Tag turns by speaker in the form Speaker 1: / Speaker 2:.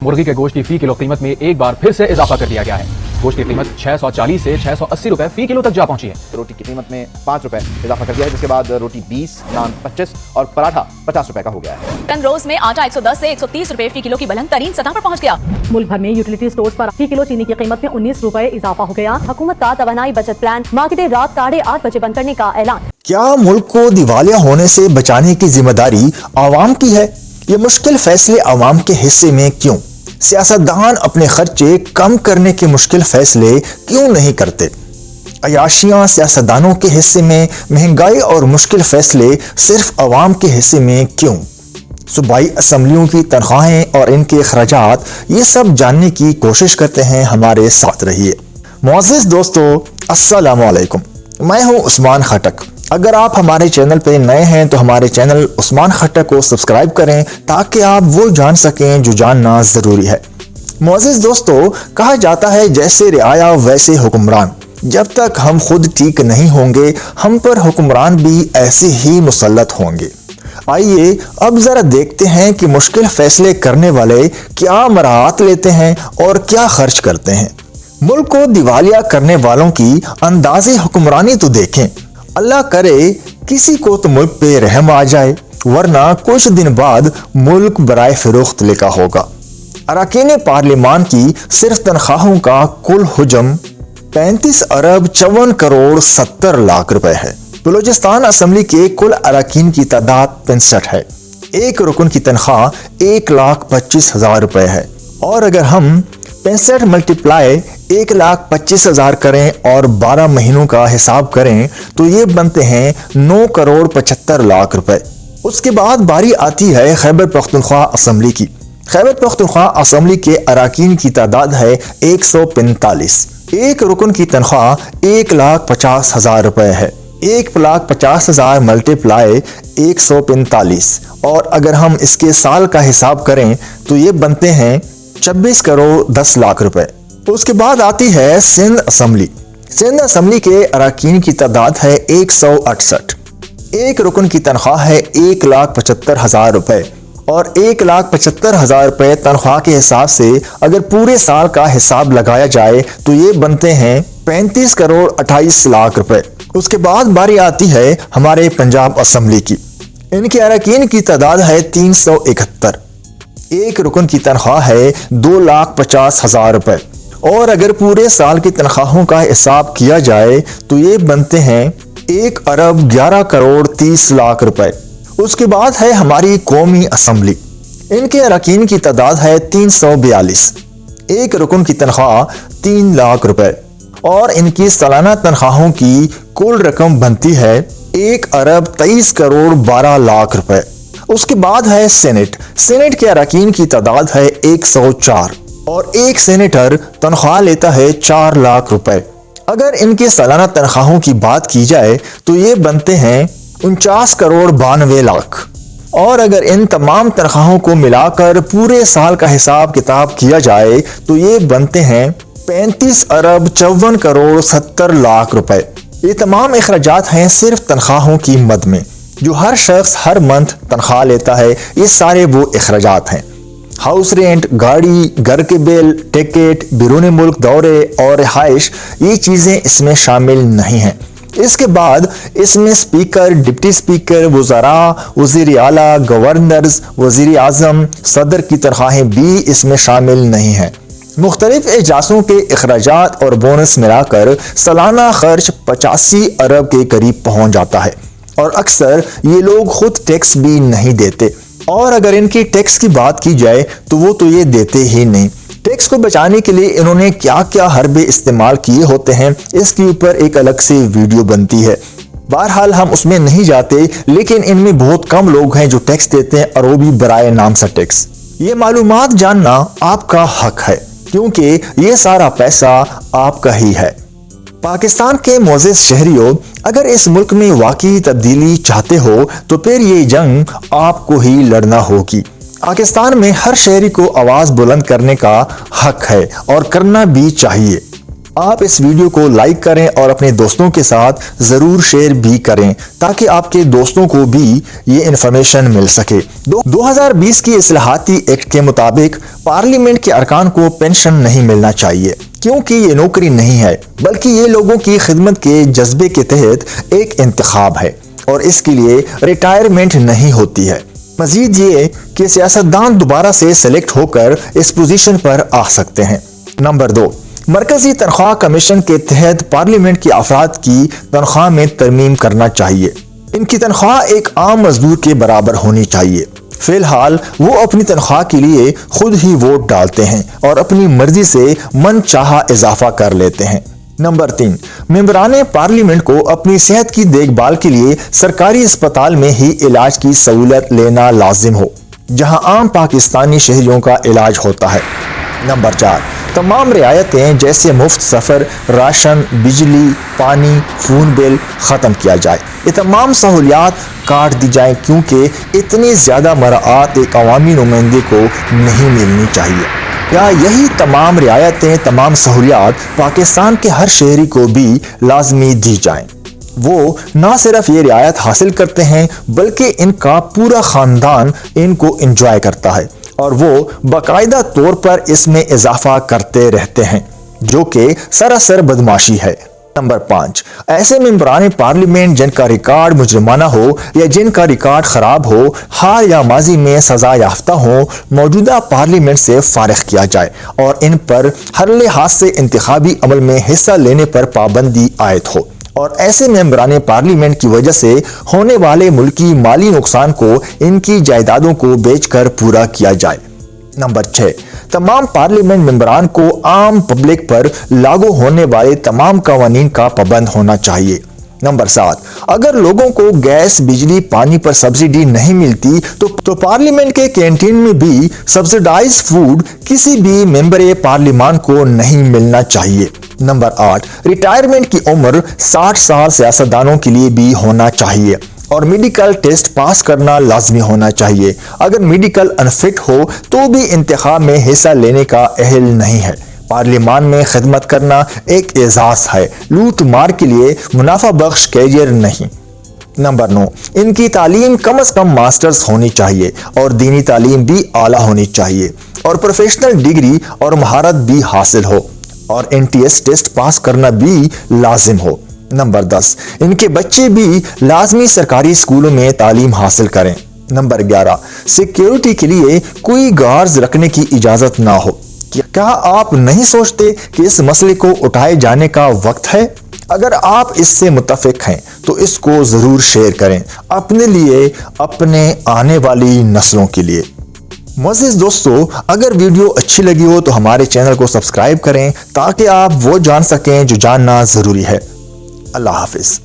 Speaker 1: मुर्गी के गोश्त की फी किलो कीमत में एक बार फिर से इजाफा कर दिया गया है। गोश्त की कीमत 640 से 680 रुपए फी किलो तक जा पहुंची है।
Speaker 2: रोटी की कीमत में 5 रुपए इजाफा कर दिया है, जिसके बाद रोटी 20, नान 25 और पराठा 50 रुपए का हो गया है।
Speaker 3: रोज में आटा 110 से 130 रुपए फी किलो की बुलंद तरीन सतह पर पहुंच गया।
Speaker 4: मुल्क भर में यूटिलिटी स्टोर्स पर फी किलो चीनी की कीमत में 19 रुपए इजाफा हो गया। हुकूमत का तवानाई बचत प्लान मार्केटें रात 8:30 बजे बंद करने का ऐलान।
Speaker 5: क्या मुल्क को दिवालिया होने से बचाने की जिम्मेदारी आवाम की है? ये मुश्किल फैसले आवाम के हिस्से में क्यों? सियासतदान अपने खर्चे कम करने के मुश्किल फैसले क्यों नहीं करते? अयाशियां सियासतदानों के हिस्से में, महंगाई और मुश्किल फैसले सिर्फ आवाम के हिस्से में क्यों? सूबाई असम्बलियों की तनख्वाहें और इनके अखराजात, ये सब जानने की कोशिश करते हैं। हमारे साथ रहिए। मुअज़्ज़िज़ दोस्तों, अस्सलामु अलैकुम। मैं हूं उस्मान खटक। अगर आप हमारे चैनल पे नए हैं तो हमारे चैनल उस्मान खटक को सब्सक्राइब करें ताकि आप वो जान सकें जो जानना ज़रूरी है। मुअज़्ज़िज़ दोस्तों, कहा जाता है जैसे रियाया वैसे हुक्मरान। जब तक हम खुद ठीक नहीं होंगे, हम पर हुक्मरान भी ऐसे ही मुसल्लत होंगे। आइए अब ज़रा देखते हैं कि मुश्किल फैसले करने वाले क्या मराहत लेते हैं और क्या खर्च करते हैं। मुल्क को दिवालिया करने वालों की अंदाज़े हुक्मरानी तो देखें। अल्लाह करे किसी को तो मुल्क पे रहम आ जाए, वरना कुछ दिन बाद मुल्क बराए फरोख्त लिखा होगा। अरकान पार्लिमान की सिर्फ तनख्वाहों का कुल हुजम 35 अरब 54 करोड़ 70 लाख रुपए है। बलूचिस्तान असम्बली के कुल अरकान की तादाद 65 है। एक रुकन की तनख्वाह 1,25,000 रुपए है। और अगर हम 65 मल्टीप्लाई 1,25,000 करें और 12 महीनों का हिसाब करें तो ये बनते हैं 9 करोड़ 75 लाख रुपए। उसके बाद बारी आती है खैबर पख्तूनख्वा असम्बली की। खैबर पख्तूनख्वा असम्बली के अरकान की तादाद है 145। एक रुकन की तनख्वाह 1,50,000 रुपए है। 1,50,000 मल्टीप्लाई 145 और अगर हम इसके साल का हिसाब करें तो ये बनते हैं 26 करोड़ 10 लाख रुपए। उसके बाद आती है सिंध असम्बली। सिंध असम्बली के अरकान की तादाद है 168। एक रुकन की तनख्वाह है 1,75,000 रुपए और 1,75,000 रुपए तनख्वाह के हिसाब से अगर पूरे साल का हिसाब लगाया जाए तो ये बनते हैं 35 करोड़ 28 लाख रुपए। उसके बाद बारी आती है हमारे पंजाब असम्बली की। इनके अरकान की तादाद है 371। एक रुकन की तनख्वाह है 2,50,000 रुपए और अगर पूरे साल की तनख्वाहों का हिसाब किया जाए तो ये बनते हैं 1 अरब 11 करोड़ 30 लाख रुपए। उसके बाद है हमारी कौमी असम्बली। इनके अरकान की तादाद है 342। एक रुकन की तनख्वाह 3 लाख रुपए और इनकी सालाना तनख्वाहों की कुल रकम बनती है 1 अरब 23 करोड़ 12 लाख रुपए। उसके बाद है सेनेट। सेनेट के अरकान की तादाद है 104 और एक सेनेटर तनख्वाह लेता है 4 लाख रुपए। अगर इनके सालाना तनख्वाहों की बात की जाए तो ये बनते हैं 49 करोड़ 92 लाख और अगर इन तमाम तनख्वाहों को मिलाकर पूरे साल का हिसाब किताब किया जाए तो ये बनते हैं 35 अरब 54 करोड़ 70 लाख रुपए। ये तमाम अखराजात हैं सिर्फ तनख्वाहों की मद में, जो हर शख्स हर मंथ तनख्वाह लेता है। ये सारे वो अखराजात हैं। हाउस रेंट, गाड़ी, घर के बिल, टिकट, बैरून मुल्क दौरे और रिहाइश, ये चीज़ें इसमें शामिल नहीं हैं। इसके बाद इसमें स्पीकर, डिप्टी स्पीकर, वज़रा, वज़ीर आला, गवर्नर्स, वज़ीर आज़म, सदर की तनख्वाहें भी इसमें शामिल नहीं हैं। मुख्तलिफ एजाज़ों के अखराजात और बोनस मिलाकर सालाना खर्च 85 अरब के करीब पहुँच जाता है और अक्सर ये लोग खुद टैक्स भी नहीं देते और अगर इनकी टैक्स की बात की जाए तो वो तो ये देते ही नहीं। टैक्स को बचाने के लिए इन्होंने क्या क्या हरबे इस्तेमाल किए होते हैं, इसके ऊपर एक अलग से वीडियो बनती है। बहरहाल हम उसमें नहीं जाते, लेकिन इनमें बहुत कम लोग हैं जो टैक्स देते हैं और वो भी बराए नाम सा टैक्स। ये मालूमात जानना आपका हक है क्योंकि ये सारा पैसा आपका ही है। पाकिस्तान के मुअज़्ज़िज़ शहरियों, अगर इस मुल्क में वाकई तब्दीली चाहते हो तो फिर ये जंग आपको ही लड़ना होगी। पाकिस्तान में हर शहरी को आवाज़ बुलंद करने का हक है और करना भी चाहिए। آپ اس ویڈیو کو لائک کریں اور اپنے دوستوں کے ساتھ ضرور شیئر بھی کریں تاکہ آپ کے دوستوں کو بھی یہ انفارمیشن مل سکے۔ 2020 کی اصلاحاتی ایکٹ کے مطابق پارلیمنٹ کے ارکان کو پینشن نہیں ملنا چاہیے کیونکہ یہ نوکری نہیں ہے بلکہ یہ لوگوں کی خدمت کے جذبے کے تحت ایک انتخاب ہے اور اس کے لیے ریٹائرمنٹ نہیں ہوتی ہے۔ مزید یہ کہ سیاستدان دوبارہ سے سلیکٹ ہو کر اس پوزیشن پر آ سکتے ہیں۔ نمبر 2، مرکزی تنخواہ کمیشن کے تحت پارلیمنٹ کے افراد کی تنخواہ میں ترمیم کرنا چاہیے۔ ان کی تنخواہ ایک عام مزدور کے برابر ہونی چاہیے۔ فی الحال وہ اپنی تنخواہ کے لیے خود ہی ووٹ ڈالتے ہیں اور اپنی مرضی سے من چاہا اضافہ کر لیتے ہیں۔ نمبر 3، ممبران پارلیمنٹ کو اپنی صحت کی دیکھ بھال کے لیے سرکاری اسپتال میں ہی علاج کی سہولت لینا لازم ہو جہاں عام پاکستانی شہریوں کا علاج ہوتا ہے۔ نمبر 4، تمام رعایتیں جیسے مفت سفر، راشن، بجلی، پانی، فون بل ختم کیا جائے۔ یہ تمام سہولیات کاٹ دی جائیں کیونکہ اتنی زیادہ مراعات ایک عوامی نمائندے کو نہیں ملنی چاہیے۔ یا یہی تمام رعایتیں، تمام سہولیات پاکستان کے ہر شہری کو بھی لازمی دی جائیں۔ وہ نہ صرف یہ رعایت حاصل کرتے ہیں بلکہ ان کا پورا خاندان ان کو انجوائے کرتا ہے اور وہ باقاعدہ طور پر اس میں اضافہ کرتے رہتے ہیں جو کہ سراسر بدمعاشی ہے۔ نمبر 5، ایسے ممبران پارلیمنٹ جن کا ریکارڈ مجرمانہ ہو یا جن کا ریکارڈ خراب ہو، حال یا ماضی میں سزا یافتہ ہو، موجودہ پارلیمنٹ سے فارغ کیا جائے اور ان پر ہر لحاظ سے انتخابی عمل میں حصہ لینے پر پابندی عائد ہو اور ایسے ممبران پارلیمنٹ کی وجہ سے ہونے والے ملکی مالی نقصان کو ان کی جائیدادوں کو بیچ کر پورا کیا جائے۔ نمبر 6، تمام پارلیمنٹ ممبران کو عام پبلک پر لاگو ہونے والے تمام قوانین کا پابند ہونا چاہیے۔ نمبر 7، اگر لوگوں کو گیس، بجلی، پانی پر سبسڈی نہیں ملتی تو پارلیمنٹ کے کینٹین میں بھی سبسڈائز فوڈ کسی بھی ممبر پارلیمان کو نہیں ملنا چاہیے۔ نمبر 8، ریٹائرمنٹ کی عمر 60 سال سیاستدانوں کے لیے بھی ہونا چاہیے اور میڈیکل ٹیسٹ پاس کرنا لازمی ہونا چاہیے۔ اگر میڈیکل انفٹ ہو تو بھی انتخاب میں حصہ لینے کا اہل نہیں ہے۔ پارلیمان میں خدمت کرنا ایک اعزاز ہے، لوٹ مار کے لیے منافع بخش کیریئر نہیں۔ نمبر 9، ان کی تعلیم کم از کم ماسٹرز ہونی چاہیے اور دینی تعلیم بھی اعلیٰ ہونی چاہیے اور پروفیشنل ڈگری اور مہارت بھی حاصل ہو اور NTS ٹیسٹ پاس کرنا بھی لازم ہو۔ نمبر 10، ان کے بچے بھی لازمی سرکاری اسکولوں میں تعلیم حاصل کریں۔ نمبر 11، سیکیورٹی کے لیے کوئی گارڈز رکھنے کی اجازت نہ ہو۔ کیا آپ نہیں سوچتے کہ اس مسئلے کو اٹھائے جانے کا وقت ہے؟ اگر آپ اس سے متفق ہیں تو اس کو ضرور شیئر کریں، اپنے لیے، اپنے آنے والی نسلوں کے لیے۔ معزز دوستو، اگر ویڈیو اچھی لگی ہو تو ہمارے چینل کو سبسکرائب کریں تاکہ آپ وہ جان سکیں جو جاننا ضروری ہے۔ اللہ حافظ۔